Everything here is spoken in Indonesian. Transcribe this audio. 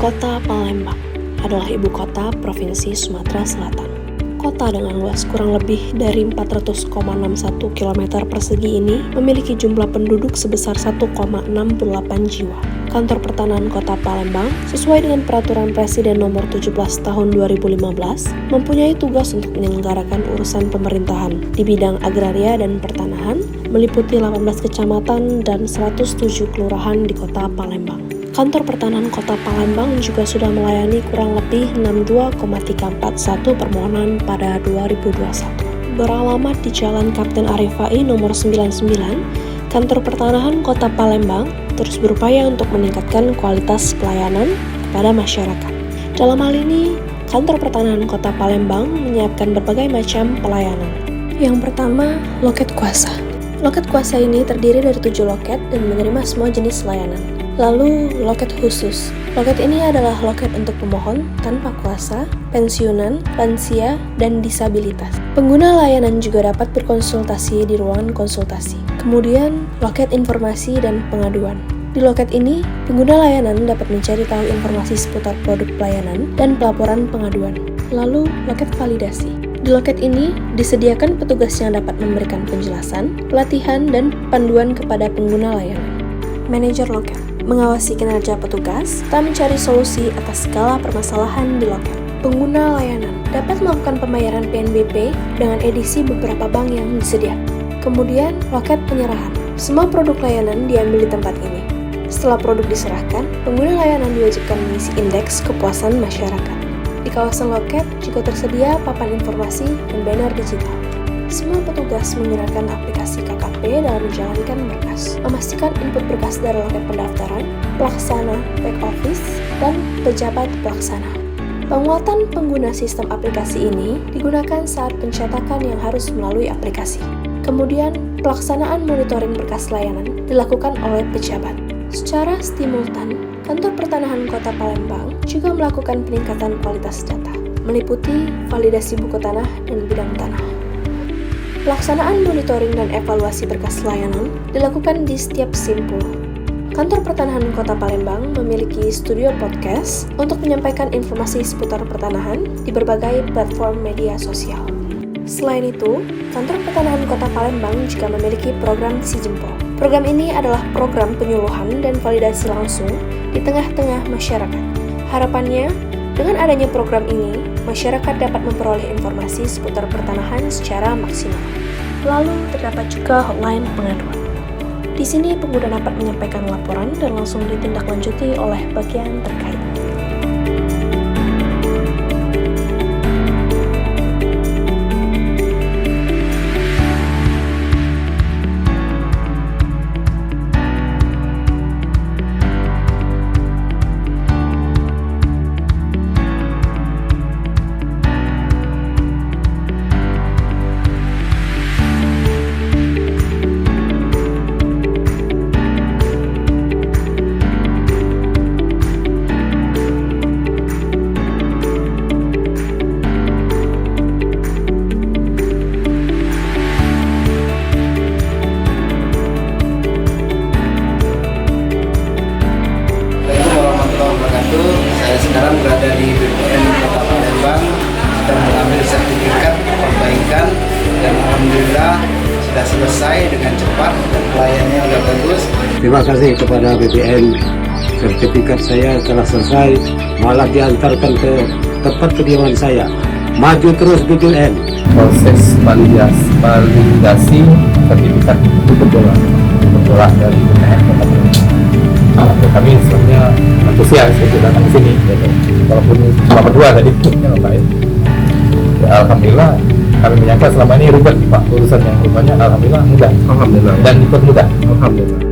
Kota Palembang adalah ibu kota Provinsi Sumatera Selatan. Kota dengan luas kurang lebih dari 400,61 km persegi ini memiliki jumlah penduduk sebesar 1,68 jiwa. Kantor Pertanahan Kota Palembang, sesuai dengan Peraturan Presiden Nomor 17 Tahun 2015, mempunyai tugas untuk menyelenggarakan urusan pemerintahan di bidang agraria dan pertanahan, meliputi 18 kecamatan dan 107 kelurahan di Kota Palembang. Kantor Pertanahan Kota Palembang juga sudah melayani kurang lebih 62,341 permohonan pada 2021. Beralamat di Jalan Kapten Arifai nomor 99, Kantor Pertanahan Kota Palembang terus berupaya untuk meningkatkan kualitas pelayanan kepada masyarakat. Dalam hal ini, Kantor Pertanahan Kota Palembang menyiapkan berbagai macam pelayanan. Yang pertama, loket kuasa. Loket kuasa ini terdiri dari 7 loket dan menerima semua jenis layanan. Lalu, loket khusus. Loket ini adalah loket untuk pemohon tanpa kuasa, pensiunan, lansia, dan disabilitas. Pengguna layanan juga dapat berkonsultasi di ruangan konsultasi. Kemudian, loket informasi dan pengaduan. Di loket ini, pengguna layanan dapat mencari tahu informasi seputar produk pelayanan dan pelaporan pengaduan. Lalu, loket validasi. Di loket ini, disediakan petugas yang dapat memberikan penjelasan, pelatihan, dan panduan kepada pengguna layanan. Manajer loket mengawasi kinerja petugas, serta mencari solusi atas segala permasalahan di loket. Pengguna layanan dapat melakukan pembayaran PNBP dengan edisi beberapa bank yang disediakan. Kemudian, loket penyerahan. Semua produk layanan diambil di tempat ini. Setelah produk diserahkan, pengguna layanan diwajibkan mengisi indeks kepuasan masyarakat. Di kawasan loket juga tersedia papan informasi dan banner digital. Semua petugas menggunakan aplikasi KKP dalam menjalankan berkas, memastikan input berkas dari loket pendaftaran, pelaksana, back office, dan pejabat pelaksana. Penguatan pengguna sistem aplikasi ini digunakan saat pencetakan yang harus melalui aplikasi. Kemudian, pelaksanaan monitoring berkas layanan dilakukan oleh pejabat. Secara simultan, Kantor Pertanahan Kota Palembang juga melakukan peningkatan kualitas data, meliputi validasi buku tanah dan bidang tanah. Pelaksanaan monitoring dan evaluasi berkas layanan dilakukan di setiap simpul. Kantor Pertanahan Kota Palembang memiliki studio podcast untuk menyampaikan informasi seputar pertanahan di berbagai platform media sosial. Selain itu, Kantor Pertanahan Kota Palembang juga memiliki program Sijempol. Program ini adalah program penyuluhan dan validasi langsung di tengah-tengah masyarakat. Harapannya, dengan adanya program ini, masyarakat dapat memperoleh informasi seputar pertanahan secara maksimal. Lalu, terdapat juga hotline pengaduan. Di sini, pengguna dapat menyampaikan laporan dan langsung ditindaklanjuti oleh bagian terkait. Saya sekarang berada di BPN Kota Palembang, sedang mengambil sertifikat perbaikan dan alhamdulillah sudah selesai dengan cepat dan pelayanannya sudah bagus. Terima kasih kepada BPN, sertifikat saya telah selesai, malah diantarkan ke tempat kediaman saya. Maju terus BPN. Proses validasi sertifikat bertolak dari BPN Kota Palembang. Kami sebenarnya antusias untuk datang ke sini, walaupun selama 2 tadi Pak ya. Alhamdulillah kami menyangka selama ini ribet Pak urusan yang rupanya alhamdulillah mudah. Dan dipermudah. Alhamdulillah.